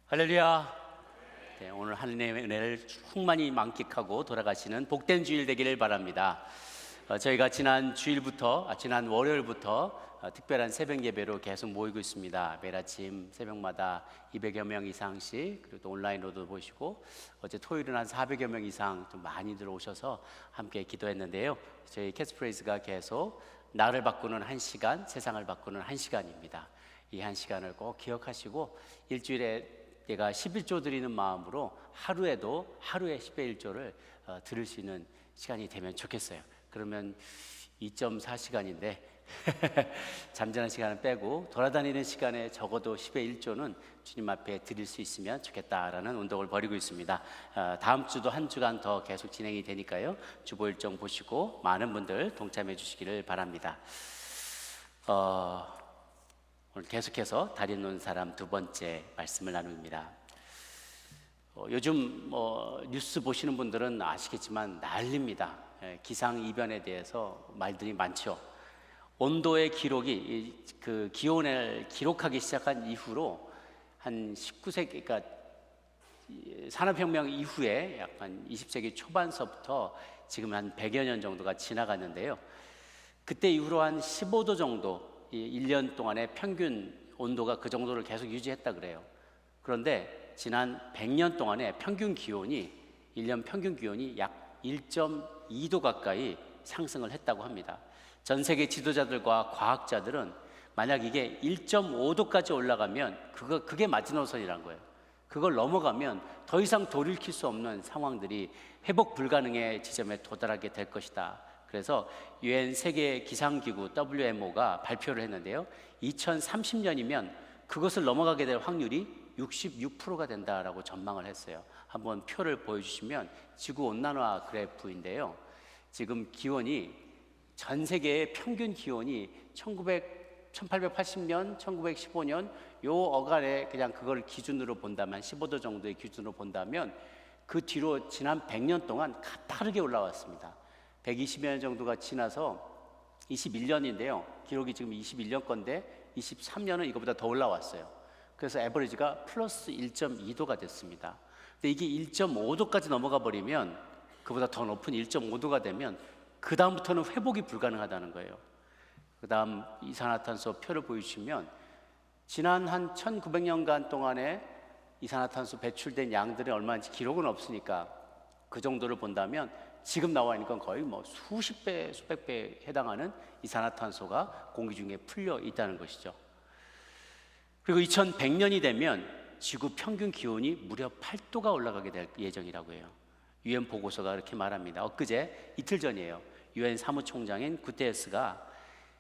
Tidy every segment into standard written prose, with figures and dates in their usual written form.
할렐루야. 네, 오늘 하나님의 은혜를 충만히 만끽하고 돌아가시는 복된 주일 되기를 바랍니다. 저희가 지난 월요일부터 특별한 새벽 예배로 계속 모이고 있습니다. 매일 아침 새벽마다 200여 명 이상씩, 그리고 또 온라인으로도 보시고, 어제 토요일은 한 400여 명 이상 좀 많이들 오셔서 함께 기도했는데요. 저희 캐치프레이즈가 계속 나를 바꾸는 1시간, 세상을 바꾸는 1시간입니다. 이 1시간을 꼭 기억하시고 일주일에 내가 11조 드리는 마음으로 하루에 10의 1조를 들을 수 있는 시간이 되면 좋겠어요. 그러면 2.4시간인데 잠자는 시간을 빼고 돌아다니는 시간에 적어도 10의 1조는 주님 앞에 드릴 수 있으면 좋겠다라는 운동을 벌이고 있습니다. 다음 주도 한 주간 더 계속 진행이 되니까요. 주보 일정 보시고 많은 분들 동참해 주시기를 바랍니다. 오늘 계속해서 다리 놓은 사람 두 번째 말씀을 나눕니다. 요즘 뉴스 보시는 분들은 아시겠지만 난립니다. 기상이변에 대해서 말들이 많죠. 온도의 기록이 그 기온을 기록하기 시작한 이후로 한 19세기, 그러니까 산업혁명 이후에 약간 20세기 초반서부터 지금 한 100여 년 정도가 지나갔는데요. 그때 이후로 한 15도 정도 1년 동안의 평균 온도가 그 정도를 계속 유지했다 그래요. 그런데 지난 100년 동안의 평균 기온이 1년 평균 기온이 약 1.2도 가까이 상승을 했다고 합니다. 전 세계 지도자들과 과학자들은 만약 이게 1.5도까지 올라가면 그게 마지노선이라는 거예요. 그걸 넘어가면 더 이상 돌이킬 수 없는 상황들이 회복 불가능의 지점에 도달하게 될 것이다. 그래서 유엔 세계 기상기구 WMO가 발표를 했는데요. 2030년이면 그것을 넘어가게 될 확률이 66%가 된다라고 전망을 했어요. 한번 표를 보여주시면 지구 온난화 그래프인데요. 지금 기온이 전 세계의 평균 기온이 1880년, 1915년 요 어간에 그냥 그걸 기준으로 본다면 15도 정도의 기준으로 본다면 그 뒤로 지난 100년 동안 가파르게 올라왔습니다. 120여 년 정도가 지나서 21년인데요. 기록이 지금 21년 건데 23년은 이거보다 더 올라왔어요. 그래서 에버리지가 플러스 1.2도가 됐습니다. 근데 이게 1.5도까지 넘어가 버리면, 그보다 더 높은 1.5도가 되면 그 다음부터는 회복이 불가능하다는 거예요. 그 다음 이산화탄소 표를 보여주시면 지난 한 1900년간 동안에 이산화탄소 배출된 양들이 얼마인지 기록은 없으니까 그 정도를 본다면 지금 나와 있는 건 거의 수십 배, 수백 배에 해당하는 이산화탄소가 공기 중에 풀려 있다는 것이죠. 그리고 2100년이 되면 지구 평균 기온이 무려 8도가 올라가게 될 예정이라고 해요. 유엔 보고서가 그렇게 말합니다. 엊그제 이틀 전이에요. 유엔 사무총장인 구테레스가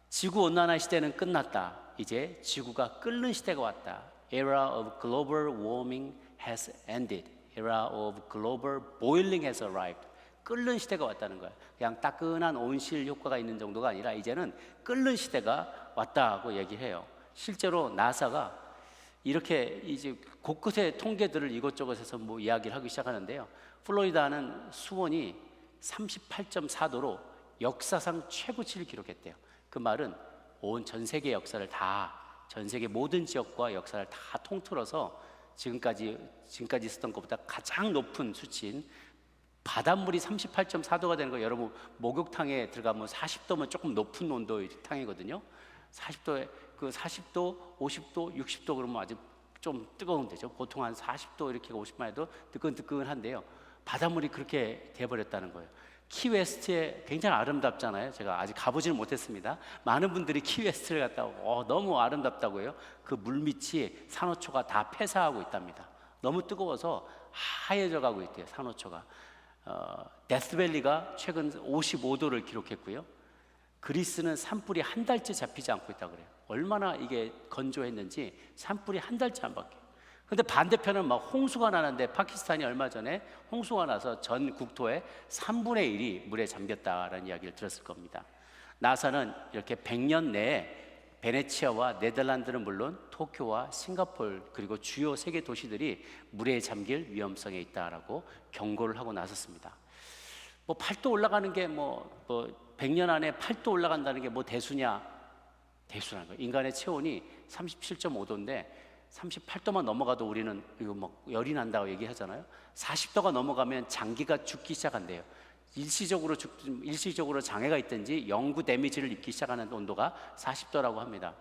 지구 온난화 시대는 끝났다. 이제 지구가 끓는 시대가 왔다. Era of global warming has ended. Era of global boiling has arrived. 끓는 시대가 왔다는 거예요. 그냥 따끈한 온실 효과가 있는 정도가 아니라 이제는 끓는 시대가 왔다고 얘기해요. 실제로 나사가 이렇게 이제 곳곳의 통계들을 이것저것에서 이야기를 하기 시작하는데요. 플로리다는 수온이 38.4도로 역사상 최고치를 기록했대요. 그 말은 전 세계 역사를 전 세계 모든 지역과 역사를 다 통틀어서 지금까지 있었던 것보다 가장 높은 수치인 바닷물이 38.4도가 되는 거, 여러분 목욕탕에 들어가면 40도면 조금 높은 온도의 탕이거든요. 40도에 40도, 50도, 60도 그러면 아주 좀 뜨거운 데죠. 보통 한 40도 이렇게 50만 해도 뜨끈뜨끈한데요. 바닷물이 그렇게 돼버렸다는 거예요. 키웨스트에 굉장히 아름답잖아요. 제가 아직 가보지는 못했습니다. 많은 분들이 키웨스트를 갔다 너무 아름답다고 해요. 그 물밑이 산호초가 다 폐사하고 있답니다. 너무 뜨거워서 하얘져 가고 있대요. 산호초가. 데스밸리가 최근 55도를 기록했고요. 그리스는 산불이 한 달째 잡히지 않고 있다고 그래요. 얼마나 이게 건조했는지 산불이 한 달째 안 바뀌어요. 근데 반대편은 홍수가 나는데 파키스탄이 얼마 전에 홍수가 나서 전 국토의 3분의 1이 물에 잠겼다라는 이야기를 들었을 겁니다. 나사는 이렇게 100년 내에 베네치아와 네덜란드는 물론 도쿄와 싱가포르 그리고 주요 세계 도시들이 물에 잠길 위험성에 있다라고 경고를 하고 나섰습니다. 8도 올라가는 게 100년 안에 8도 올라간다는 게 대수냐? 대수라는 거예요. 인간의 체온이 37.5도인데 38도만 넘어가도 우리는 이거 막 열이 난다고 얘기하잖아요. 40도가 넘어가면 장기가 죽기 시작한대요. 일시적으로 장애가 있든지 영구 데미지를 입기 시작하는 온도가 40도라고 합니다.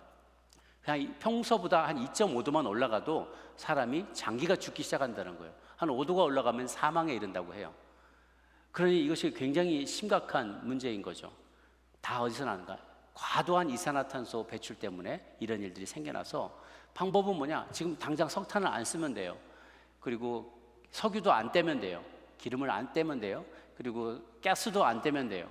그냥 평소보다 한 2.5도만 올라가도 사람이 장기가 죽기 시작한다는 거예요. 한 5도가 올라가면 사망에 이른다고 해요. 그러니 이것이 굉장히 심각한 문제인 거죠. 다 어디서 나는가? 과도한 이산화탄소 배출 때문에 이런 일들이 생겨나서 방법은 뭐냐? 지금 당장 석탄을 안 쓰면 돼요. 그리고 석유도 안 떼면 돼요. 기름을 안 떼면 돼요. 그리고 가스도 안 떼면 돼요.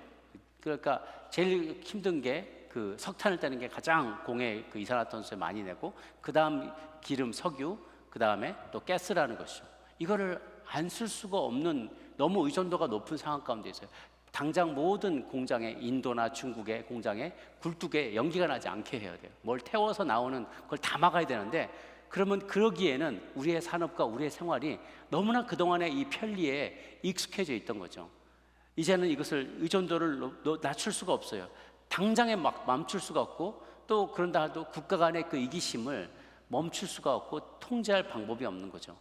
그러니까 제일 힘든 게 그 석탄을 떼는 게 가장 공해 그 이산화탄소에 많이 내고, 그 다음 기름, 석유, 그 다음에 또 가스라는 것이죠. 이거를 안 쓸 수가 없는 너무 의존도가 높은 상황 가운데 있어요. 당장 모든 공장에, 인도나 중국의 공장에 굴뚝에 연기가 나지 않게 해야 돼요. 뭘 태워서 나오는 걸 다 막아야 되는데, 그러면 그러기에는 우리의 산업과 우리의 생활이 너무나 그동안의 이 편리에 익숙해져 있던 거죠. 이제는 이것을 의존도를 낮출 수가 없어요. 당장에 막 멈출 수가 없고, 또 그런다 해도 국가 간의 그 이기심을 멈출 수가 없고 통제할 방법이 없는 거죠.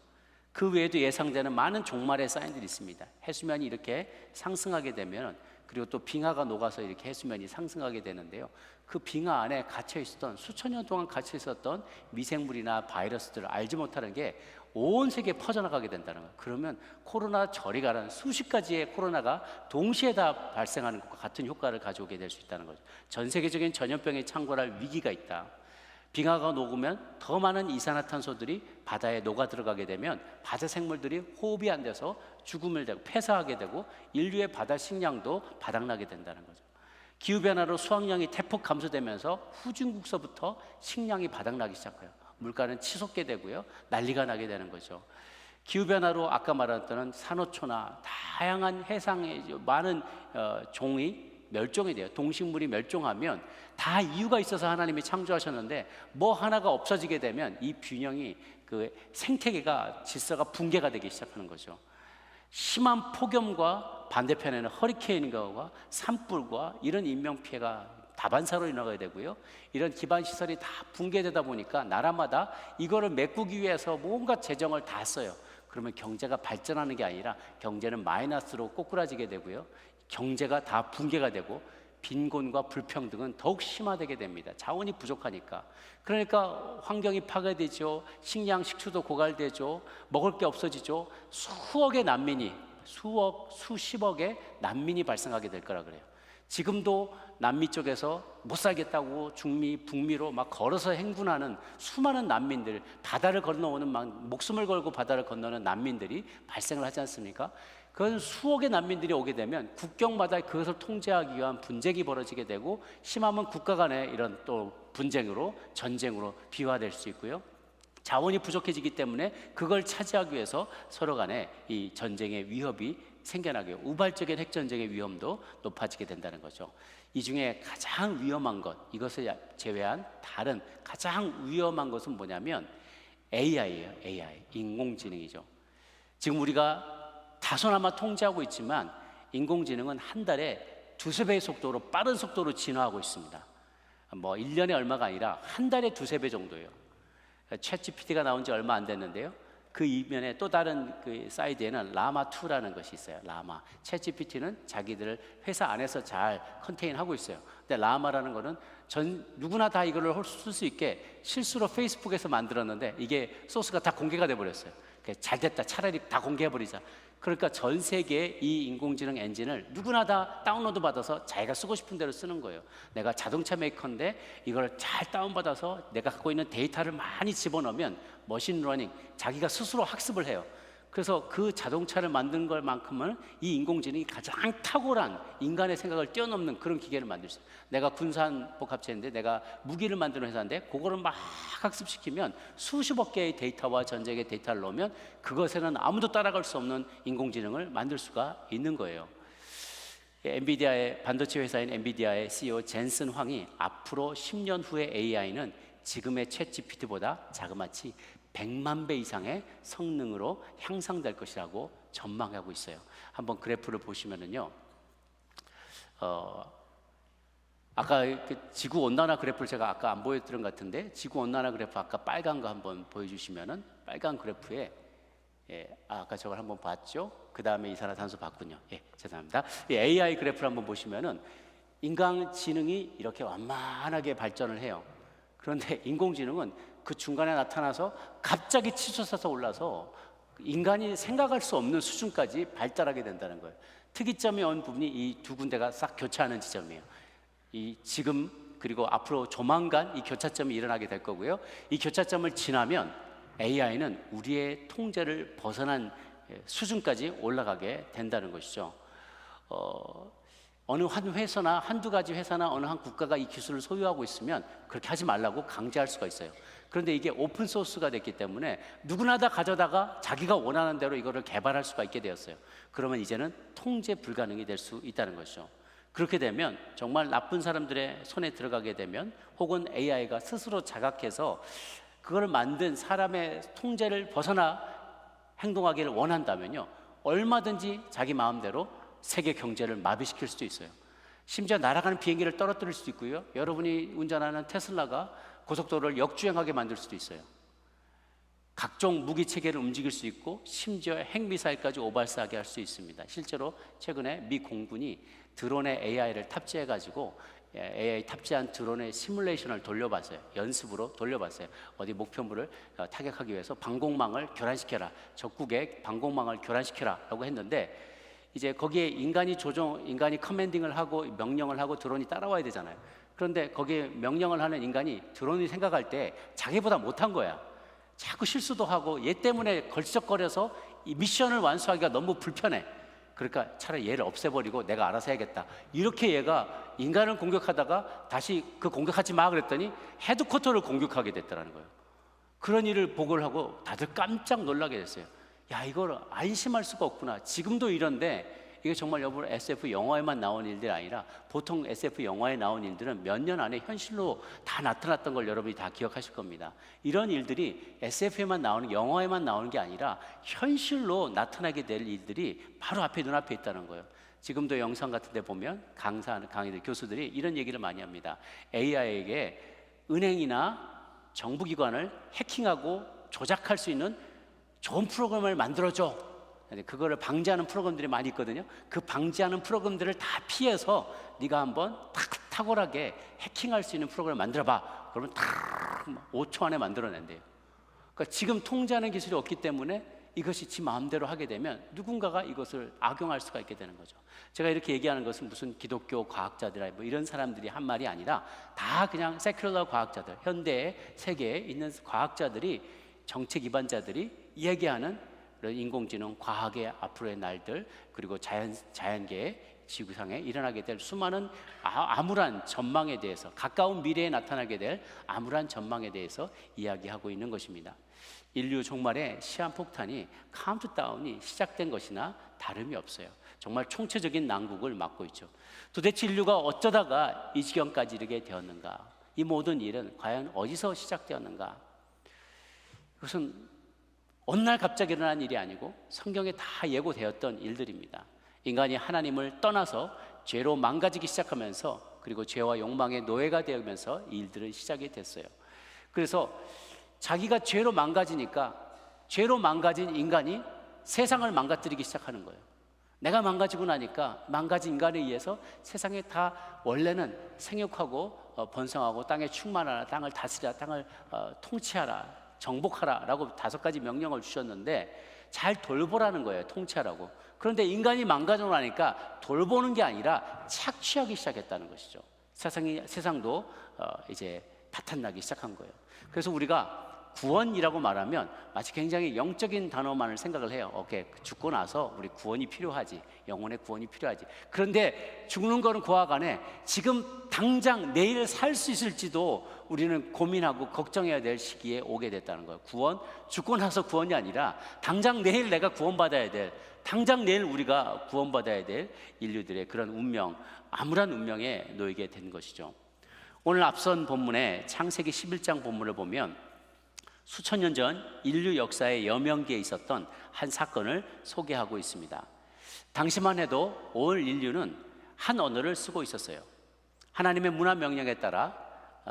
그 외에도 예상되는 많은 종말의 사인들이 있습니다. 해수면이 이렇게 상승하게 되면, 그리고 또 빙하가 녹아서 이렇게 해수면이 상승하게 되는데요. 그 빙하 안에 갇혀 있었던, 수천 년 동안 갇혀 있었던 미생물이나 바이러스들을 알지 못하는 게 온 세계에 퍼져나가게 된다는 거예요. 그러면 코로나 저리 가라는 수십 가지의 코로나가 동시에 다 발생하는 것과 같은 효과를 가져오게 될 수 있다는 거죠. 전 세계적인 전염병에 창궐할 위기가 있다. 빙하가 녹으면 더 많은 이산화탄소들이 바다에 녹아 들어가게 되면 바다 생물들이 호흡이 안 돼서 죽음을 되고 폐사하게 되고 인류의 바다 식량도 바닥나게 된다는 거죠. 기후변화로 수확량이 대폭 감소되면서 후진국서부터 식량이 바닥나기 시작해요. 물가는 치솟게 되고요, 난리가 나게 되는 거죠. 기후변화로 아까 말했던 산호초나 다양한 해상의 많은 종이 멸종이 돼요. 동식물이 멸종하면 다 이유가 있어서 하나님이 창조하셨는데, 뭐 하나가 없어지게 되면 이 균형이, 그 생태계가, 질서가 붕괴가 되기 시작하는 거죠. 심한 폭염과 반대편에는 허리케인과 산불과 이런 인명피해가 다반사로 일어나게 되고요, 이런 기반시설이 다 붕괴되다 보니까 나라마다 이거를 메꾸기 위해서 뭔가 재정을 다 써요. 그러면 경제가 발전하는 게 아니라 경제는 마이너스로 꼬꾸라지게 되고요, 경제가 다 붕괴가 되고 빈곤과 불평등은 더욱 심화되게 됩니다. 자원이 부족하니까. 그러니까 환경이 파괴되죠. 식량, 식수도 고갈되죠. 먹을 게 없어지죠. 수억의 난민이, 수십억의 난민이 발생하게 될 거라 그래요. 지금도 남미 쪽에서 못 살겠다고 중미, 북미로 막 걸어서 행군하는 수많은 난민들, 바다를 건너오는, 막 목숨을 걸고 바다를 건너는 난민들이 발생을 하지 않습니까? 그건 수억의 난민들이 오게 되면 국경마다 그것을 통제하기 위한 분쟁이 벌어지게 되고, 심하면 국가 간의 이런 또 분쟁으로, 전쟁으로 비화될 수 있고요, 자원이 부족해지기 때문에 그걸 차지하기 위해서 서로 간에 이 전쟁의 위협이 생겨나게, 우발적인 핵전쟁의 위험도 높아지게 된다는 거죠. 이 중에 가장 위험한 것, 이것을 제외한 다른 가장 위험한 것은 뭐냐면 AI예요. AI, 인공지능이죠. 지금 우리가 다소나마 통제하고 있지만 인공지능은 한 달에 두세 배의 속도로, 빠른 속도로 진화하고 있습니다. 뭐 1년에 얼마가 아니라 한 달에 두세 배 정도예요. 챗GPT가 나온 지 얼마 안 됐는데요, 그 이면에 또 다른 그 사이드에는 라마2라는 것이 있어요. 라마. 챗GPT는 자기들 회사 안에서 잘 컨테인하고 있어요. 근데 라마라는 거는 누구나 다 이걸 쓸 수 있게 실수로 페이스북에서 만들었는데 이게 소스가 다 공개가 돼 버렸어요. 잘 됐다, 차라리 다 공개해 버리자. 그러니까 전 세계의 이 인공지능 엔진을 누구나 다 다운로드 받아서 자기가 쓰고 싶은 대로 쓰는 거예요. 내가 자동차 메이커인데 이걸 잘 다운받아서 내가 갖고 있는 데이터를 많이 집어넣으면 머신러닝, 자기가 스스로 학습을 해요. 그래서 그 자동차를 만든 것만큼은 이 인공지능이 가장 탁월한 인간의 생각을 뛰어넘는 그런 기계를 만들 수 있어요. 내가 군산복합체인데 내가 무기를 만드는 회사인데 그거를 막 학습시키면 수십억 개의 데이터와 전쟁의 데이터를 넣으면 그것에는 아무도 따라갈 수 없는 인공지능을 만들 수가 있는 거예요. 엔비디아의, 반도체 회사인 엔비디아의 CEO 젠슨 황이 앞으로 10년 후의 AI는 지금의 챗GPT보다 자그마치 100만 배 이상의 성능으로 향상될 것이라고 전망하고 있어요. 한번 그래프를 보시면은요, 아까 그 지구 온난화 그래프를 제가 아까 안 보여드린 것 같은데, 지구 온난화 그래프 아까 빨간 거 한번 보여주시면은, 빨간 그래프에 아까 저걸 한번 봤죠? 그 다음에 이산화탄소 봤군요. 죄송합니다. 이 AI 그래프를 한번 보시면은 인공지능이 이렇게 완만하게 발전을 해요. 그런데 인공지능은 그 중간에 나타나서 갑자기 치솟아서 올라서 인간이 생각할 수 없는 수준까지 발달하게 된다는 거예요. 특이점이 온 부분이 이 두 군데가 싹 교차하는 지점이에요. 이 지금 그리고 앞으로 조만간 이 교차점이 일어나게 될 거고요. 이 교차점을 지나면 AI는 우리의 통제를 벗어난 수준까지 올라가게 된다는 것이죠. 어느 한 회사나 한두 가지 회사나 어느 한 국가가 이 기술을 소유하고 있으면 그렇게 하지 말라고 강제할 수가 있어요. 그런데 이게 오픈 소스가 됐기 때문에 누구나 다 가져다가 자기가 원하는 대로 이거를 개발할 수가 있게 되었어요. 그러면 이제는 통제 불가능이 될 수 있다는 것이죠. 그렇게 되면 정말 나쁜 사람들의 손에 들어가게 되면, 혹은 AI가 스스로 자각해서 그걸 만든 사람의 통제를 벗어나 행동하기를 원한다면요, 얼마든지 자기 마음대로 세계 경제를 마비시킬 수도 있어요. 심지어 날아가는 비행기를 떨어뜨릴 수도 있고요, 여러분이 운전하는 테슬라가 고속도로를 역주행하게 만들 수도 있어요. 각종 무기 체계를 움직일 수 있고 심지어 핵미사일까지 오발사하게 할 수 있습니다. 실제로 최근에 미 공군이 드론에 AI를 탑재해가지고 AI 탑재한 드론의 시뮬레이션을 돌려봤어요. 연습으로 돌려봤어요. 어디 목표물을 타격하기 위해서 방공망을 교란시켜라, 적국의 방공망을 교란시켜라 라고 했는데, 이제 거기에 인간이 커맨딩을 하고 명령을 하고 드론이 따라와야 되잖아요. 그런데 거기에 명령을 하는 인간이 드론이 생각할 때 자기보다 못한 거야. 자꾸 실수도 하고 얘 때문에 걸쩍거려서 이 미션을 완수하기가 너무 불편해. 그러니까 차라리 얘를 없애버리고 내가 알아서 해야겠다. 이렇게 얘가 인간을 공격하다가 다시 그 공격하지 마 그랬더니 헤드쿼터를 공격하게 됐다는 거예요. 그런 일을 보고를 하고 다들 깜짝 놀라게 됐어요. 야, 이걸 안심할 수가 없구나. 지금도 이런데, 이게 정말 여러분 SF 영화에만 나온 일들이 아니라, 보통 SF 영화에 나온 일들은 몇 년 안에 현실로 다 나타났던 걸 여러분이 다 기억하실 겁니다. 이런 일들이 SF에만 나오는, 영화에만 나오는 게 아니라 현실로 나타나게 될 일들이 바로 앞에, 눈앞에 있다는 거예요. 지금도 영상 같은 데 보면 강사하는 강의들, 교수들이 이런 얘기를 많이 합니다. AI에게 은행이나 정부기관을 해킹하고 조작할 수 있는 좋은 프로그램을 만들어줘. 그거를 방지하는 프로그램들이 많이 있거든요. 그 방지하는 프로그램들을 다 피해서 네가 한번 탁월하게 해킹할 수 있는 프로그램을 만들어봐. 그러면 탁 5초 안에 만들어낸대요. 그러니까 지금 통제하는 기술이 없기 때문에 이것이 지 마음대로 하게 되면 누군가가 이것을 악용할 수가 있게 되는 거죠. 제가 이렇게 얘기하는 것은 무슨 기독교 과학자들이나 뭐 이런 사람들이 한 말이 아니라, 다 그냥 세큘러 과학자들, 현대의 세계에 있는 과학자들이, 정책 기반자들이 얘기하는 인공지능, 과학의 앞으로의 날들, 그리고 자연계의 지구상에 일어나게 될 수많은 암울한 전망에 대해서, 가까운 미래에 나타나게 될 암울한 전망에 대해서 이야기하고 있는 것입니다. 인류 종말의 시한폭탄이, 카운트다운이 시작된 것이나 다름이 없어요. 정말 총체적인 난국을 맞고 있죠. 도대체 인류가 어쩌다가 이 지경까지 이르게 되었는가? 이 모든 일은 과연 어디서 시작되었는가? 그것은 어느 날 갑자기 일어난 일이 아니고 성경에 다 예고되었던 일들입니다. 인간이 하나님을 떠나서 죄로 망가지기 시작하면서, 그리고 죄와 욕망의 노예가 되면서 이 일들은 시작이 됐어요. 그래서 자기가 죄로 망가지니까, 죄로 망가진 인간이 세상을 망가뜨리기 시작하는 거예요. 내가 망가지고 나니까 망가진 인간에 의해서 세상에 다 원래는 생육하고 번성하고 땅에 충만하라, 땅을 다스리라, 땅을 통치하라, 정복하라 라고 5가지 명령을 주셨는데 잘 돌보라는 거예요. 통치하라고. 그런데 인간이 망가지고 나니까 돌보는 게 아니라 착취하기 시작했다는 것이죠. 세상도 이제 파탄나기 시작한 거예요. 그래서 우리가 구원이라고 말하면 마치 굉장히 영적인 단어만을 생각을 해요. 오케이, 죽고 나서 우리 구원이 필요하지, 영혼의 구원이 필요하지. 그런데 죽는 거는 고하간에 지금 당장 내일 살 수 있을지도 우리는 고민하고 걱정해야 될 시기에 오게 됐다는 거예요. 구원, 죽고 나서 구원이 아니라 당장 내일 내가 구원받아야 될, 당장 내일 우리가 구원받아야 될 인류들의 그런 운명, 암울한 운명에 놓이게 된 것이죠. 오늘 앞선 본문에 창세기 11장 본문을 보면 수천 년 전 인류 역사의 여명기에 있었던 한 사건을 소개하고 있습니다. 당시만 해도 온 인류는 한 언어를 쓰고 있었어요. 하나님의 문화 명령에 따라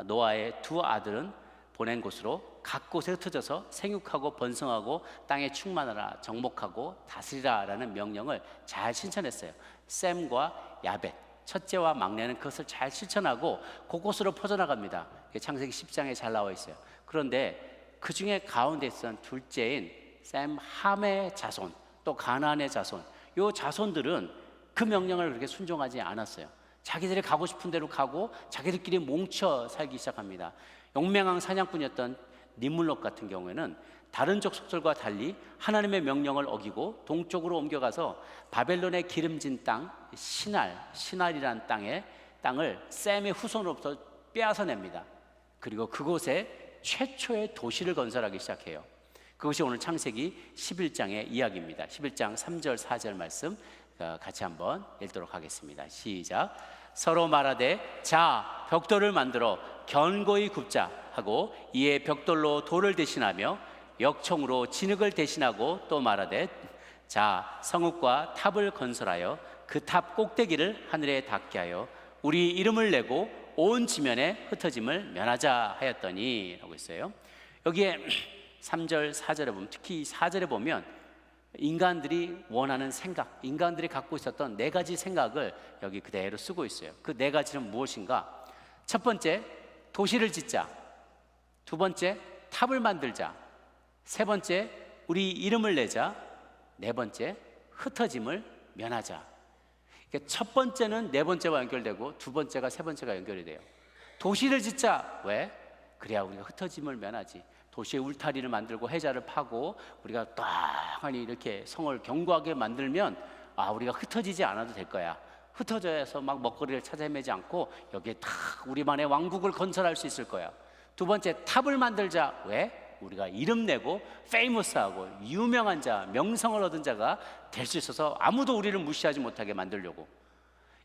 노아의 두 아들은 보낸 곳으로 각 곳에 흩어져서 생육하고 번성하고 땅에 충만하라, 정복하고 다스리라 라는 명령을 잘 실천했어요. 셈과 야벳, 첫째와 막내는 그것을 잘 실천하고 곳곳으로 퍼져나갑니다. 창세기 10장에 잘 나와 있어요. 그런데 그 중에 가운데 있던 둘째인 셈 함의 자손, 또 가나안의 자손, 요 자손들은 그 명령을 그렇게 순종하지 않았어요. 자기들이 가고 싶은 대로 가고 자기들끼리 뭉쳐 살기 시작합니다. 용맹한 사냥꾼이었던 니물롯 같은 경우에는 다른 족속들과 달리 하나님의 명령을 어기고 동쪽으로 옮겨가서 바벨론의 기름진 땅 시날이라는 땅을 셈의 후손으로부터 빼앗아냅니다. 그리고 그곳에 최초의 도시를 건설하기 시작해요. 그것이 오늘 창세기 11장의 이야기입니다. 11장 3절 4절 말씀 같이 한번 읽도록 하겠습니다. 시작. 서로 말하되 자 벽돌을 만들어 견고히 굽자 하고 이에 벽돌로 돌을 대신하며 역청으로 진흙을 대신하고 또 말하되 자 성읍과 탑을 건설하여 그 탑 꼭대기를 하늘에 닿게 하여 우리 이름을 내고 온 지면에 흩어짐을 면하자 하였더니 라고 했어요. 여기에 3절 4절에 보면, 특히 4절에 보면 인간들이 원하는 생각, 인간들이 갖고 있었던 네 가지 생각을 여기 그대로 쓰고 있어요. 그 네 가지는 무엇인가? 첫 번째, 도시를 짓자. 두 번째, 탑을 만들자. 세 번째, 우리 이름을 내자. 네 번째, 흩어짐을 면하자. 그러니까 첫 번째는 네 번째와 연결되고 두 번째가 세 번째가 연결이 돼요. 도시를 짓자. 왜? 그래야 우리가 흩어짐을 면하지. 도시의 울타리를 만들고 해자를 파고 우리가 땅하니 이렇게 성을 견고하게 만들면 우리가 흩어지지 않아도 될 거야. 흩어져서 막 먹거리를 찾아 헤매지 않고 여기에 딱 우리만의 왕국을 건설할 수 있을 거야. 두 번째, 탑을 만들자. 왜? 우리가 이름 내고 페이머스하고 유명한 자, 명성을 얻은 자가 될 수 있어서 아무도 우리를 무시하지 못하게 만들려고.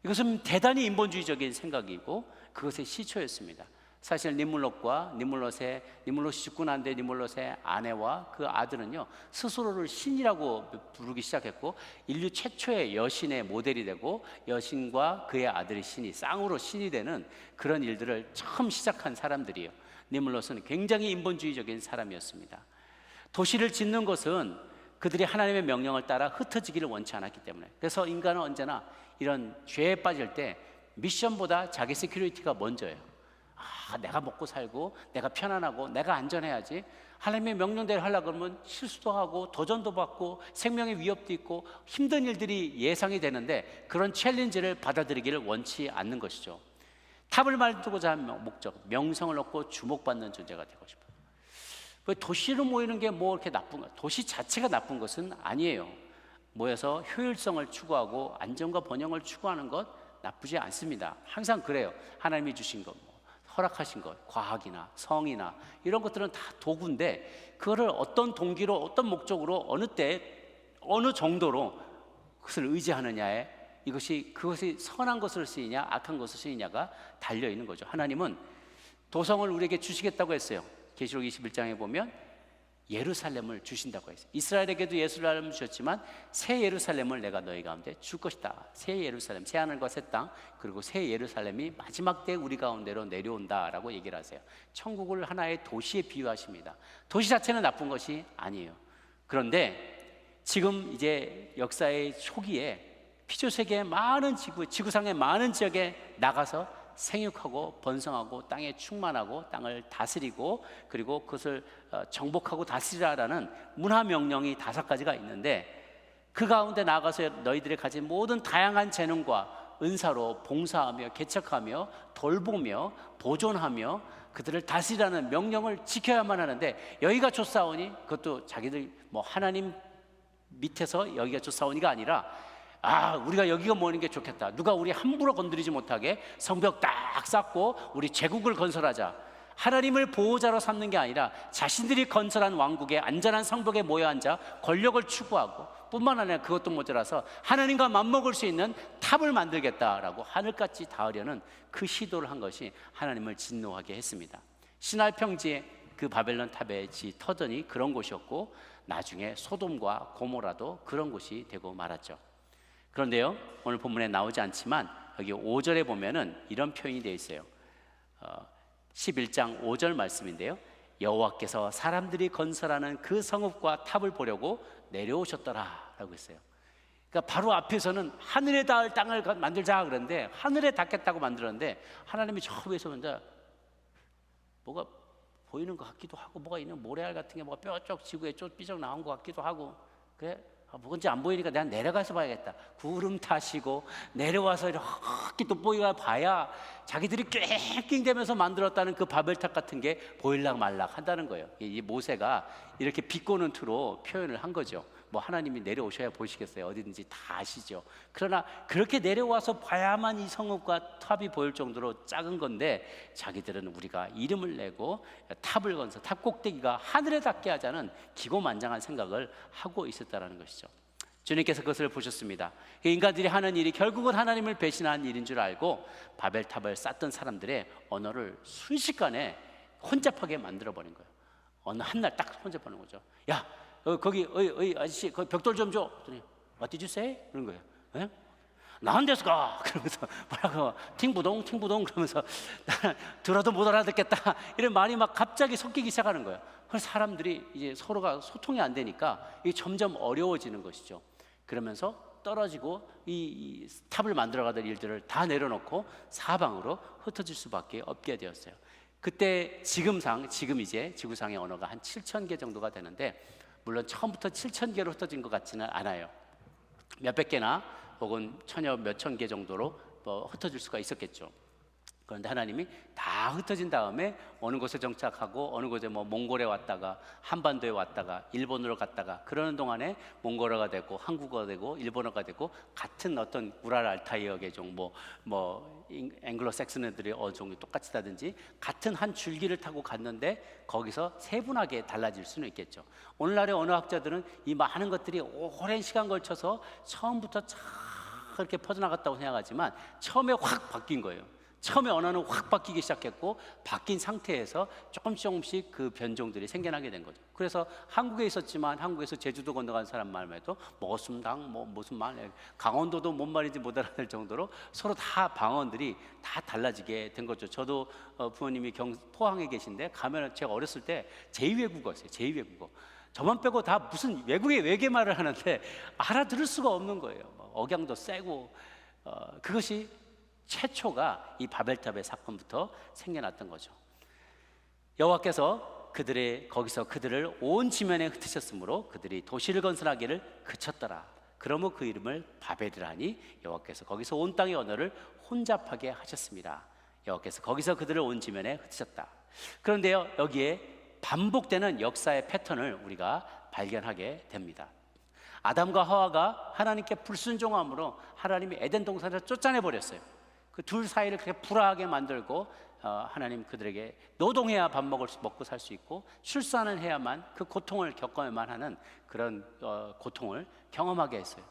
이것은 대단히 인본주의적인 생각이고 그것의 시초였습니다. 사실 니물롯이 죽고 난 뒤에 니물롯의 아내와 그 아들은요 스스로를 신이라고 부르기 시작했고 인류 최초의 여신의 모델이 되고 여신과 그의 아들이 쌍으로 신이 되는 그런 일들을 처음 시작한 사람들이에요. 니물롯은 굉장히 인본주의적인 사람이었습니다. 도시를 짓는 것은 그들이 하나님의 명령을 따라 흩어지기를 원치 않았기 때문에. 그래서 인간은 언제나 이런 죄에 빠질 때 미션보다 자기 시큐리티가 먼저예요. 내가 먹고 살고 내가 편안하고 내가 안전해야지. 하나님의 명령대로 하려고 그러면 실수도 하고 도전도 받고 생명의 위협도 있고 힘든 일들이 예상이 되는데 그런 챌린지를 받아들이기를 원치 않는 것이죠. 탑을 만들고자 한 목적, 명성을 얻고 주목받는 존재가 되고 싶어요. 도시로 모이는 게 뭐 이렇게 나쁜 거예요? 도시 자체가 나쁜 것은 아니에요. 모여서 효율성을 추구하고 안정과 번영을 추구하는 것 나쁘지 않습니다. 항상 그래요. 하나님이 주신 것, 허락하신 것, 과학이나 성이나 이런 것들은 다 도구인데 그거를 어떤 동기로 어떤 목적으로 어느 때 어느 정도로 그것을 의지하느냐에 그것이 선한 것을 쓰이냐 악한 것을 쓰이냐가 달려 있는 거죠. 하나님은 도성을 우리에게 주시겠다고 했어요. 계시록 21장에 보면 예루살렘을 주신다고 했어요. 이스라엘에게도 예루살렘을 주셨지만 새 예루살렘을 내가 너희 가운데 줄 것이다. 새 예루살렘, 새 하늘과 새 땅, 그리고 새 예루살렘이 마지막 때 우리 가운데로 내려온다라고 얘기를 하세요. 천국을 하나의 도시에 비유하십니다. 도시 자체는 나쁜 것이 아니에요. 그런데 지금 이제 역사의 초기에 피조세계의 많은 지구상의 많은 지역에 나가서 생육하고 번성하고 땅에 충만하고 땅을 다스리고 그리고 그것을 정복하고 다스리라라는 문화 명령이 5가지가 있는데 그 가운데 나가서 너희들이 가진 모든 다양한 재능과 은사로 봉사하며 개척하며 돌보며 보존하며 그들을 다스리라는 명령을 지켜야만 하는데 여기가 좋사오니 그것도 자기들 하나님 밑에서 여기가 좋사오니가 아니라 우리가 여기가 모이는 게 좋겠다. 누가 우리 함부로 건드리지 못하게 성벽 딱 쌓고 우리 제국을 건설하자. 하나님을 보호자로 삼는 게 아니라 자신들이 건설한 왕국의 안전한 성벽에 모여 앉아 권력을 추구하고 뿐만 아니라 그것도 모자라서 하나님과 맞먹을 수 있는 탑을 만들겠다라고 하늘같이 닿으려는 그 시도를 한 것이 하나님을 진노하게 했습니다. 시날 평지에 그 바벨론 탑에 터전이 그런 곳이었고 나중에 소돔과 고모라도 그런 곳이 되고 말았죠. 그런데요, 오늘 본문에 나오지 않지만 여기 5절에 보면은 이런 표현이 되어 있어요. 11장 5절 말씀인데요. 여호와께서 사람들이 건설하는 그 성읍과 탑을 보려고 내려오셨더라 라고 했어요. 그러니까 바로 앞에서는 하늘에 닿을 땅을 만들자 그러는데, 하늘에 닿겠다고 만들었는데 하나님이 저 위에서 혼자 뭐가 보이는 것 같기도 하고, 뭐가 있는 모래알 같은 게 뭐가 뾰족 지구에 삐쩍 나온 것 같기도 하고, 그래 뭔지 안 보이니까 내가 내려가서 봐야겠다. 구름 타시고 내려와서 이렇게 돋보이가 봐야 자기들이 낑낑대면서 만들었다는 그 바벨탑 같은 게 보일락 말락 한다는 거예요. 이 모세가 이렇게 비꼬는 투로 표현을 한 거죠. 뭐 하나님이 내려오셔야 보시겠어요? 어디든지 다 아시죠. 그러나 그렇게 내려와서 봐야만 이 성읍과 탑이 보일 정도로 작은 건데, 자기들은 우리가 이름을 내고 탑을 건서 탑 꼭대기가 하늘에 닿게 하자는 기고만장한 생각을 하고 있었다는 것이죠. 주님께서 그것을 보셨습니다. 인간들이 하는 일이 결국은 하나님을 배신한 일인 줄 알고 바벨탑을 쌓던 사람들의 언어를 순식간에 혼잡하게 만들어버린 거예요. 어느 한날 딱 혼잡하는 거죠. 야, 거기 아저씨 거기 벽돌 좀 줘. 그랬더니 What did you say? 그런 거예요. 예? 나한테서가 그러면서 뭐라고 팅부동 그러면서 들어도 못 알아듣겠다 이런 말이 막 갑자기 섞이기 시작하는 거예요. 그래서 사람들이 이제 서로가 소통이 안 되니까 이게 점점 어려워지는 것이죠. 그러면서 떨어지고 이 탑을 만들어가던 일들을 다 내려놓고 사방으로 흩어질 수밖에 없게 되었어요. 그때 지금 이제 지구상의 언어가 한 7,000개 정도가 되는데, 물론 처음부터 7,000개로 흩어진 것 같지는 않아요. 몇백 개나 혹은 천여 몇천 개 정도로 흩어질 수가 있었겠죠. 그런데 하나님이 다 흩어진 다음에 어느 곳에 정착하고 어느 곳에 몽골에 왔다가 한반도에 왔다가 일본으로 갔다가, 그러는 동안에 몽골어가 되고 한국어가 되고 일본어가 되고, 같은 어떤 우랄 알타이어 계종 앵글로 섹슨 애들이 어느 정도 똑같이다든지 같은 한 줄기를 타고 갔는데 거기서 세분하게 달라질 수는 있겠죠. 오늘날의 언어학자들은 이 많은 것들이 오랜 시간 걸쳐서 처음부터 그렇게 퍼져나갔다고 생각하지만 처음에 확 바뀐 거예요. 처음에 언어는 확 바뀌기 시작했고, 바뀐 상태에서 조금씩 그 변종들이 생겨나게 된 거죠. 그래서 한국에 있었지만 한국에서 제주도 건너간 사람 말만 해도 머슴당 무슨 말, 강원도도 뭔 말인지 못 알아들 정도로 서로 다 방언들이 다 달라지게 된 거죠. 저도 부모님이 포항에 계신데 가면 제가 어렸을 때 제2외국어였어요. 제2외국어. 저만 빼고 다 무슨 외국의 외계말을 하는데 알아들을 수가 없는 거예요. 억양도 세고, 그것이 최초가 이 바벨탑의 사건부터 생겨났던 거죠. 여호와께서 거기서 그들을 온 지면에 흩으셨으므로 그들이 도시를 건설하기를 그쳤더라. 그러므로 그 이름을 바벨이라 하니 여호와께서 거기서 온 땅의 언어를 혼잡하게 하셨습니다. 여호와께서 거기서 그들을 온 지면에 흩으셨다. 그런데요, 여기에 반복되는 역사의 패턴을 우리가 발견하게 됩니다. 아담과 하와가 하나님께 불순종함으로 하나님이 에덴 동산에서 쫓아내 버렸어요. 그 둘 사이를 그렇게 불화하게 만들고, 하나님 그들에게 노동해야 밥 먹고 살 수 있고 출산을 해야만 그 고통을 겪어야만 하는 그런 고통을 경험하게 했어요.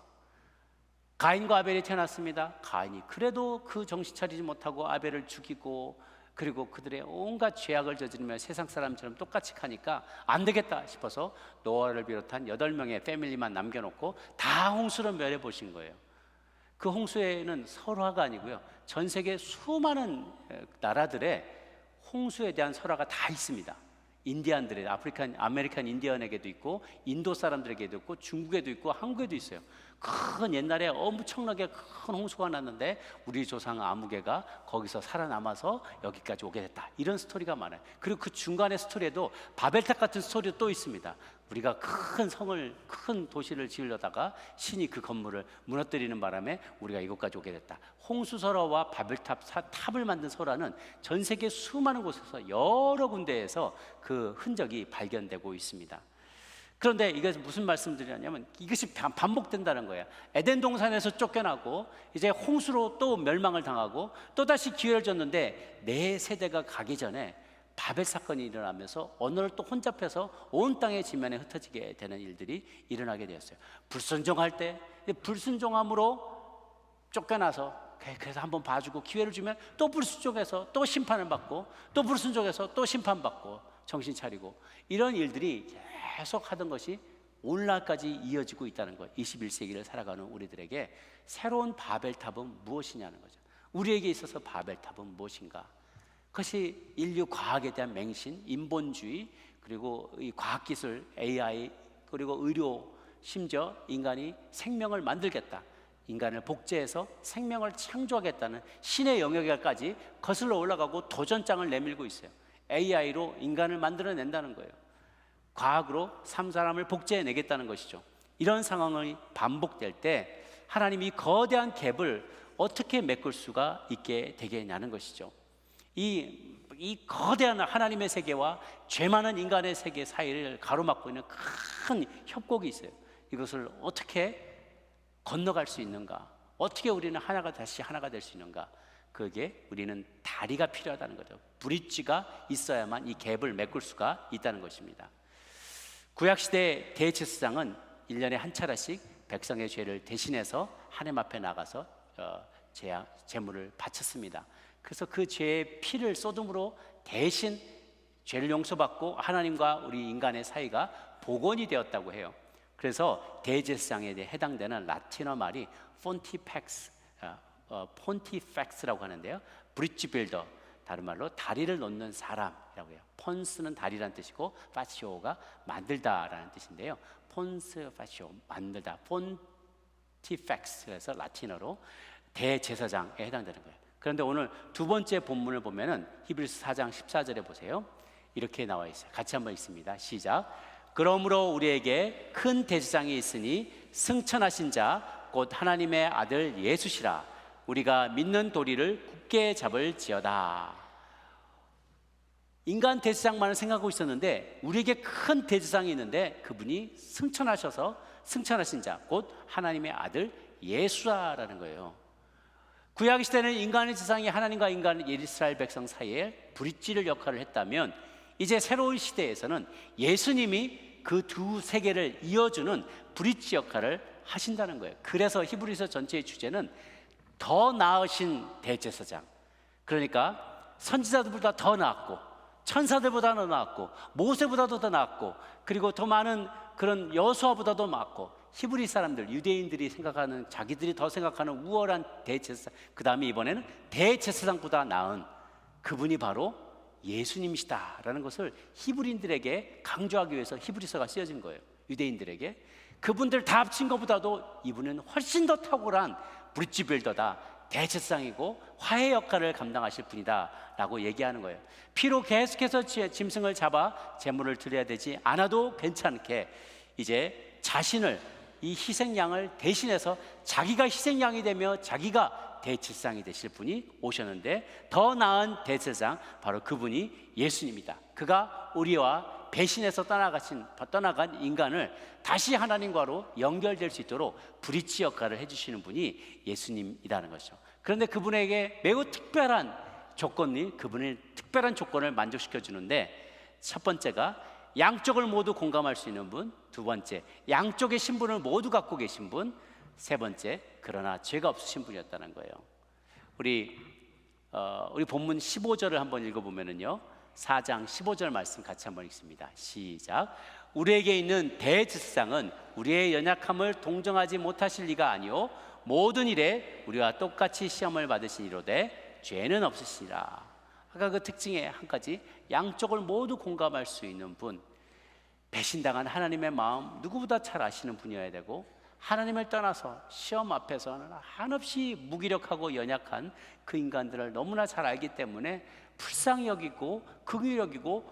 가인과 아벨이 태어났습니다. 가인이 그래도 그 정신 차리지 못하고 아벨을 죽이고, 그리고 그들의 온갖 죄악을 저지르며 세상 사람처럼 똑같이 하니까 안 되겠다 싶어서 노아를 비롯한 8명의 패밀리만 남겨놓고 다 홍수로 멸해보신 거예요. 그 홍수에는 설화가 아니고요, 전 세계 수많은 나라들의 홍수에 대한 설화가 다 있습니다. 인디안들의 아메리칸 인디언에게도 있고, 인도 사람들에게도 있고, 중국에도 있고, 한국에도 있어요. 큰 옛날에 엄청나게 큰 홍수가 났는데 우리 조상 아무개가 거기서 살아남아서 여기까지 오게 됐다, 이런 스토리가 많아요. 그리고 그 중간의 스토리에도 바벨탑 같은 스토리도 또 있습니다. 우리가 큰 도시를 지으려다가 신이 그 건물을 무너뜨리는 바람에 우리가 이곳까지 오게 됐다. 홍수 설화와 바벨탑 탑을 만든 설화는 전 세계 수많은 곳에서 여러 군데에서 그 흔적이 발견되고 있습니다. 그런데 이것은 무슨 말씀드리냐면, 이것이 반복된다는 거예요. 에덴 동산에서 쫓겨나고 이제 홍수로 또 멸망을 당하고 또다시 기회를 줬는데, 네 세대가 가기 전에 바벨 사건이 일어나면서 언어를 또 혼잡해서 온 땅의 지면에 흩어지게 되는 일들이 일어나게 되었어요. 불순종할 때 불순종함으로 쫓겨나서, 그래서 한번 봐주고 기회를 주면 또 불순종해서 또 심판을 받고, 또 불순종해서 또 심판받고 정신 차리고, 이런 일들이 계속 하던 것이 오늘날까지 이어지고 있다는 거예요. 21세기를 살아가는 우리들에게 새로운 바벨탑은 무엇이냐는 거죠. 우리에게 있어서 바벨탑은 무엇인가? 그것이 인류 과학에 대한 맹신, 인본주의, 그리고 이 과학기술, AI, 그리고 의료, 심지어 인간이 생명을 만들겠다, 인간을 복제해서 생명을 창조하겠다는 신의 영역에까지 거슬러 올라가고 도전장을 내밀고 있어요. AI로 인간을 만들어낸다는 거예요. 과학으로 사람을 복제해내겠다는 것이죠. 이런 상황이 반복될 때 하나님이 거대한 갭을 어떻게 메꿀 수가 있게 되겠냐는 것이죠. 이 거대한 하나님의 세계와 죄 많은 인간의 세계 사이를 가로막고 있는 큰 협곡이 있어요. 이것을 어떻게 건너갈 수 있는가? 어떻게 우리는 다시 하나가 될 수 있는가? 그게 우리는 다리가 필요하다는 거죠. 브릿지가 있어야만 이 갭을 메꿀 수가 있다는 것입니다. 구약시대 대제사장은 1년에 한 차례씩 백성의 죄를 대신해서 하나님 앞에 나가서 제물을 바쳤습니다. 그래서 그 죄의 피를 쏟음으로 대신 죄를 용서받고 하나님과 우리 인간의 사이가 복원이 되었다고 해요. 그래서 대제사장에 해당되는 라틴어 말이 폰티팩스라고 하는데요. 브릿지 빌더, 다른 말로 다리를 놓는 사람이라고 해요. 폰스는 다리라는 뜻이고 파시오가 만들다라는 뜻인데요. 폰스 파시오, 만들다. 폰티팩스에서 라틴어로 대제사장에 해당되는 거예요. 그런데 오늘 두 번째 본문을 보면은 히브리서 4장 14절에 보세요. 이렇게 나와 있어요. 같이 한번 읽습니다. 시작. 그러므로 우리에게 큰 대제사장이 있으니 승천하신 자 곧 하나님의 아들 예수시라. 우리가 믿는 도리를 굳게 잡을지어다. 인간 대제사장만을 생각하고 있었는데 우리에게 큰 대제사장이 있는데 그분이 승천하신 자 곧 하나님의 아들 예수라는 거예요. 구약 시대는 인간의 제사장이 하나님과 이스라엘 백성 사이에 브릿지를 역할을 했다면 이제 새로운 시대에서는 예수님이 그 두 세계를 이어주는 브릿지 역할을 하신다는 거예요. 그래서 히브리서 전체의 주제는 더 나으신 대제사장, 그러니까 선지자들보다 더 나았고 천사들보다 더 나았고 모세보다도 더 나았고 그리고 더 많은 그런 여호수아보다도 많고 히브리 사람들, 유대인들이 생각하는, 자기들이 더 생각하는 우월한 대제사장, 그 다음에 이번에는 대제사장보다 나은 그분이 바로 예수님이시다라는 것을 히브리인들에게 강조하기 위해서 히브리서가 쓰여진 거예요. 유대인들에게 그분들 다 합친 것보다도 이분은 훨씬 더 탁월한 브릿지 빌더다, 대제사장이고 화해 역할을 감당하실 분이다 라고 얘기하는 거예요. 피로 계속해서 짐승을 잡아 제물을 드려야 되지 않아도 괜찮게 이제 자신을, 이 희생양을 대신해서 자기가 희생양이 되며 자기가 대제사장이 되실 분이 오셨는데 더 나은 대제사장, 바로 그분이 예수님이다. 그가 우리와 배신해서 떠나간 인간을 다시 하나님과로 연결될 수 있도록 브릿지 역할을 해주시는 분이 예수님이라는 것이죠. 그런데 그분에게 매우 특별한 조건을 만족시켜 주는데, 첫 번째가 양쪽을 모두 공감할 수 있는 분, 두 번째 양쪽의 신분을 모두 갖고 계신 분, 세 번째 그러나 죄가 없으신 분이었다는 거예요. 우리 본문 15절을 한번 읽어보면은요, 4장 15절 말씀 같이 한번 읽습니다. 시작. 우리에게 있는 대제사장은 우리의 연약함을 동정하지 못하실 리가 아니요 모든 일에 우리와 똑같이 시험을 받으시니로되 죄는 없으시니라. 아까 그 특징의 한 가지, 양쪽을 모두 공감할 수 있는 분, 배신당한 하나님의 마음 누구보다 잘 아시는 분이어야 되고, 하나님을 떠나서 시험 앞에서는 한없이 무기력하고 연약한 그 인간들을 너무나 잘 알기 때문에 불쌍히 여기고 긍휼히 여기고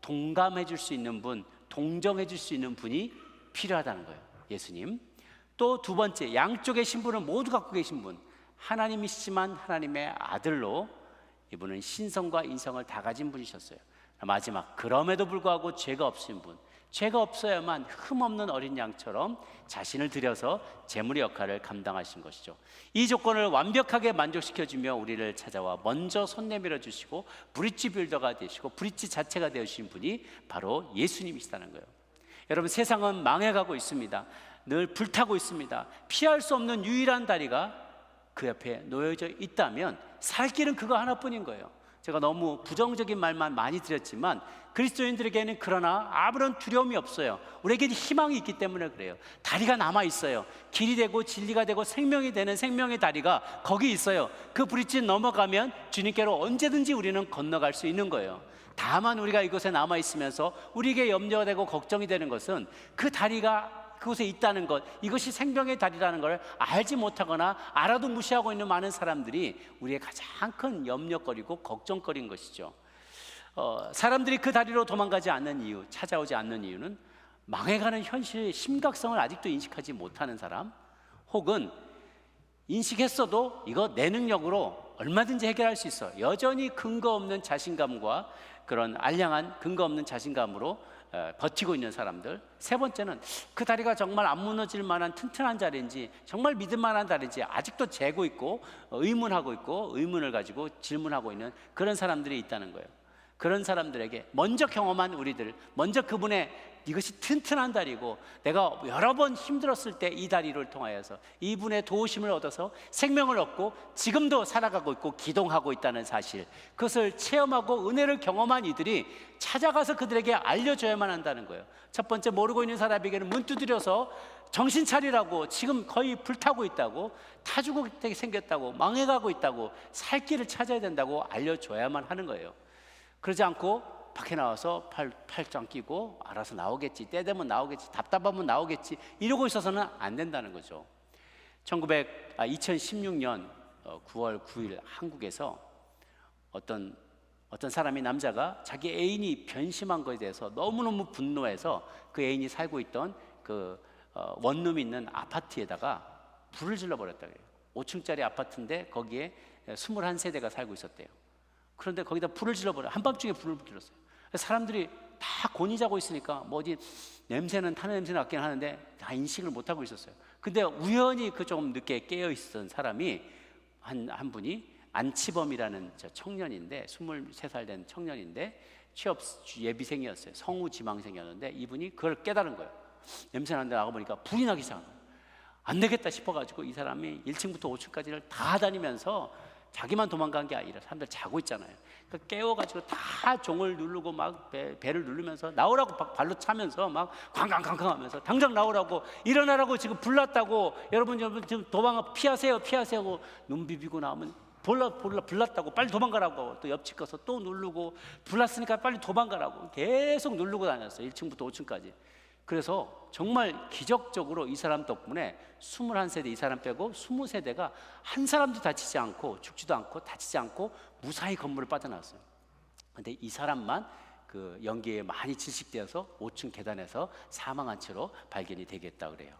동감해 줄 수 있는 분, 동정해 줄 수 있는 분이 필요하다는 거예요. 예수님. 또 두 번째, 양쪽의 신분을 모두 갖고 계신 분, 하나님이시지만 하나님의 아들로 이분은 신성과 인성을 다 가진 분이셨어요. 마지막, 그럼에도 불구하고 죄가 없으신 분, 죄가 없어야만 흠없는 어린 양처럼 자신을 들여서 제물의 역할을 감당하신 것이죠. 이 조건을 완벽하게 만족시켜주며 우리를 찾아와 먼저 손 내밀어 주시고 브릿지 빌더가 되시고 브릿지 자체가 되어주신 분이 바로 예수님이시다는 거예요. 여러분, 세상은 망해가고 있습니다. 늘 불타고 있습니다. 피할 수 없는 유일한 다리가 그 옆에 놓여져 있다면 살 길은 그거 하나뿐인 거예요. 제가 너무 부정적인 말만 많이 드렸지만 그리스도인들에게는 그러나 아무런 두려움이 없어요. 우리에게 희망이 있기 때문에 그래요. 다리가 남아 있어요. 길이 되고 진리가 되고 생명이 되는 생명의 다리가 거기 있어요. 그 브릿지 넘어가면 주님께로 언제든지 우리는 건너갈 수 있는 거예요. 다만 우리가 이곳에 남아 있으면서 우리에게 염려가 되고 걱정이 되는 것은 그 다리가 그곳에 있다는 것, 이것이 생명의 다리라는 걸 알지 못하거나 알아도 무시하고 있는 많은 사람들이 우리의 가장 큰 염려거리고 걱정거리인 것이죠. 사람들이 그 다리로 도망가지 않는 이유, 찾아오지 않는 이유는 망해가는 현실의 심각성을 아직도 인식하지 못하는 사람, 혹은 인식했어도 이거 내 능력으로 얼마든지 해결할 수 있어, 여전히 근거 없는 자신감과 그런 알량한 근거 없는 자신감으로 버티고 있는 사람들. 세 번째는 그 다리가 정말 안 무너질 만한 튼튼한 다리인지, 정말 믿을 만한 다리인지 아직도 재고 있고 의문하고 있고 의문을 가지고 질문하고 있는 그런 사람들이 있다는 거예요. 그런 사람들에게 먼저 경험한 우리들, 먼저 그분의 이것이 튼튼한 다리고 내가 여러 번 힘들었을 때 이 다리를 통하여서 이분의 도우심을 얻어서 생명을 얻고 지금도 살아가고 있고 기동하고 있다는 사실, 그것을 체험하고 은혜를 경험한 이들이 찾아가서 그들에게 알려줘야만 한다는 거예요. 첫 번째, 모르고 있는 사람에게는 문 두드려서 정신 차리라고, 지금 거의 불타고 있다고, 타 죽게 생겼다고, 망해가고 있다고, 살 길을 찾아야 된다고 알려줘야만 하는 거예요. 그러지 않고 밖에 나와서 팔짱 끼고 알아서 나오겠지, 때 되면 나오겠지, 답답하면 나오겠지 이러고 있어서는 안 된다는 거죠. 2016년 9월 9일 한국에서 어떤 사람이, 남자가 자기 애인이 변심한 것에 대해서 너무너무 분노해서 그 애인이 살고 있던 그 원룸 있는 아파트에다가 불을 질러버렸다 그래요. 5층짜리 아파트인데 거기에 21세대가 살고 있었대요. 그런데 거기다 불을 질러버려, 한밤중에 불을 질렀어요. 사람들이 다 곤히 자고 있으니까 뭐 어디 타는 냄새 났긴 하는데 다 인식을 못하고 있었어요. 근데 우연히 그 조금 늦게 깨어 있었던 사람이 한 분이 안치범이라는 청년인데, 23살 된 청년인데 취업 예비생이었어요. 성우 지망생이었는데 이분이 그걸 깨달은 거예요. 냄새 나는데 나가보니까 불이 나기 시작한 거예요. 안 되겠다 싶어가지고 이 사람이 1층부터 5층까지를 다 다니면서, 자기만 도망간 게 아니라 사람들 자고 있잖아요. 그러니까 깨워가지고 다 종을 누르고 막 배를 누르면서 나오라고 발로 차면서 막 쾅쾅쾅쾅 하면서 당장 나오라고, 일어나라고, 지금 불났다고, 여러분 지금 피하세요 하고 눈 비비고 나오면 불났다고, 빨리 도망가라고, 또 옆집 가서 또 누르고, 불났으니까 빨리 도망가라고 계속 누르고 다녔어요. 1층부터 5층까지. 그래서 정말 기적적으로 이 사람 덕분에 21세대, 이 사람 빼고 20세대가 한 사람도 다치지 않고, 죽지도 않고 다치지 않고 무사히 건물을 빠져나왔어요. 그런데 이 사람만 그 연기에 많이 질식되어서 5층 계단에서 사망한 채로 발견이 되겠다 그래요.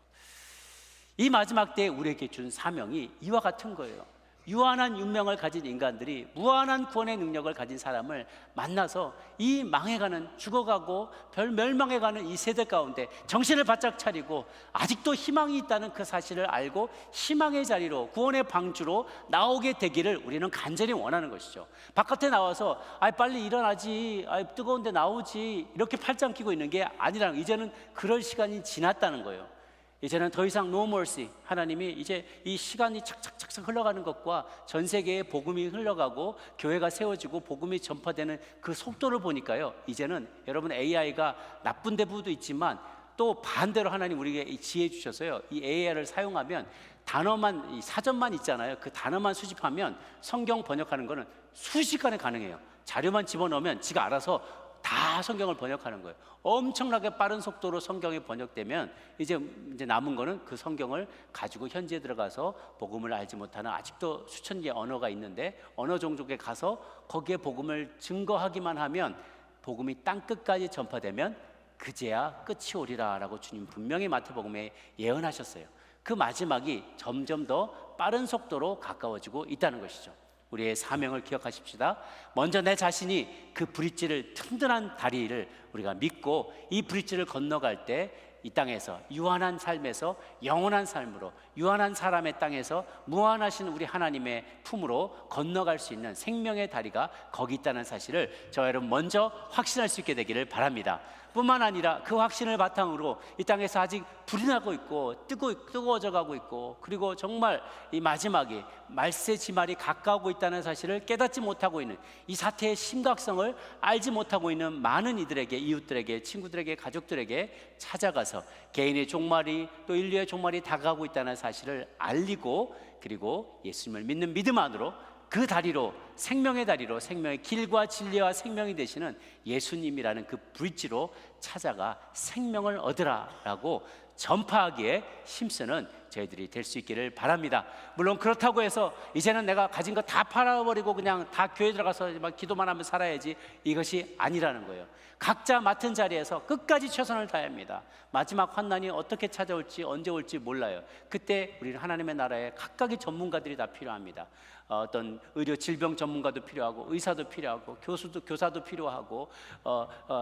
이 마지막 때에 우리에게 준 사명이 이와 같은 거예요. 유한한 운명을 가진 인간들이 무한한 구원의 능력을 가진 사람을 만나서 이 망해가는, 죽어가고 멸망해가는 이 세대 가운데 정신을 바짝 차리고 아직도 희망이 있다는 그 사실을 알고 희망의 자리로, 구원의 방주로 나오게 되기를 우리는 간절히 원하는 것이죠. 바깥에 나와서 빨리 일어나지, 뜨거운데 나오지 이렇게 팔짱 끼고 있는 게 아니라, 이제는 그럴 시간이 지났다는 거예요. 이제는 더 이상 no mercy, 하나님이 이제 이 시간이 착착착착 흘러가는 것과 전 세계에 복음이 흘러가고 교회가 세워지고 복음이 전파되는 그 속도를 보니까요, 이제는 여러분 AI가 나쁜 데부도 있지만 또 반대로 하나님 우리에게 지혜 주셔서요, 이 AI를 사용하면 단어만, 이 사전만 있잖아요. 그 단어만 수집하면 성경 번역하는 거는 순식간에 가능해요. 자료만 집어넣으면 지가 알아서 다 성경을 번역하는 거예요. 엄청나게 빠른 속도로 성경이 번역되면 이제 남은 거는 그 성경을 가지고 현지에 들어가서 복음을 알지 못하는 아직도 수천 개의 언어가 있는데 언어 종족에 가서 거기에 복음을 증거하기만 하면 복음이 땅끝까지 전파되면 그제야 끝이 오리라 라고 주님 분명히 마태복음에 예언하셨어요. 그 마지막이 점점 더 빠른 속도로 가까워지고 있다는 것이죠. 우리의 사명을 기억하십시다. 먼저 내 자신이 그 브릿지를, 튼튼한 다리를 우리가 믿고 이 브릿지를 건너갈 때 이 땅에서 유한한 삶에서 영원한 삶으로, 유한한 사람의 땅에서 무한하신 우리 하나님의 품으로 건너갈 수 있는 생명의 다리가 거기 있다는 사실을 저 여러분 먼저 확신할 수 있게 되기를 바랍니다. 뿐만 아니라 그 확신을 바탕으로 이 땅에서 아직 불이 나고 있고 뜨거워져 가고 있고, 그리고 정말 이 마지막에 말세 지말이 가까우고 있다는 사실을 깨닫지 못하고 있는, 이 사태의 심각성을 알지 못하고 있는 많은 이들에게, 이웃들에게, 친구들에게, 가족들에게 찾아가서 개인의 종말이, 또 인류의 종말이 다가오고 있다는 사실을 알리고, 그리고 예수님을 믿는 믿음 안으로, 그 다리로, 생명의 다리로, 생명의 길과 진리와 생명이 되시는 예수님이라는 그 브릿지로 찾아가 생명을 얻으라라고 전파하기에 힘쓰는 저희들이 될 수 있기를 바랍니다. 물론 그렇다고 해서 이제는 내가 가진 거 다 팔아버리고 그냥 다 교회 들어가서 막 기도만 하면 살아야지, 이것이 아니라는 거예요. 각자 맡은 자리에서 끝까지 최선을 다해야 합니다. 마지막 환난이 어떻게 찾아올지, 언제 올지 몰라요. 그때 우리는 하나님의 나라에 각각의 전문가들이 다 필요합니다. 어떤 의료 질병 전문가도 필요하고, 의사도 필요하고, 교사도 필요하고,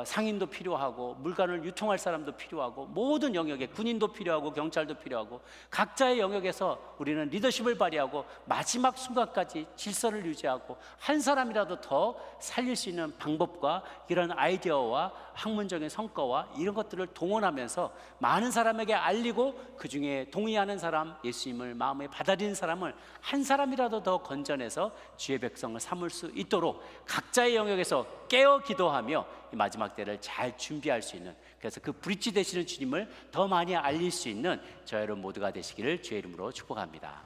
상인도 필요하고, 물건을 유통할 사람도 필요하고, 모든 영역에 군인도 필요하고, 경찰도 필요하고, 각자의 영역에서 우리는 리더십을 발휘하고 마지막 순간까지 질서를 유지하고 한 사람이라도 더 살릴 수 있는 방법과 이런 아이디어와 학문적인 성과와 이런 것들을 동원하면서 많은 사람에게 알리고, 그 중에 동의하는 사람, 예수님을 마음에 받아들이는 사람을 한 사람이라도 더 건져내서 주의 백성을 삼을 수 있도록 각자의 영역에서 깨어 기도하며 이 마지막 때를 잘 준비할 수 있는, 그래서 그 브릿지 되시는 주님을 더 많이 알릴 수 있는 저희 여러분 모두가 되시기를 주의 이름으로 축복합니다.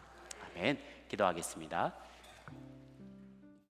아멘. 기도하겠습니다.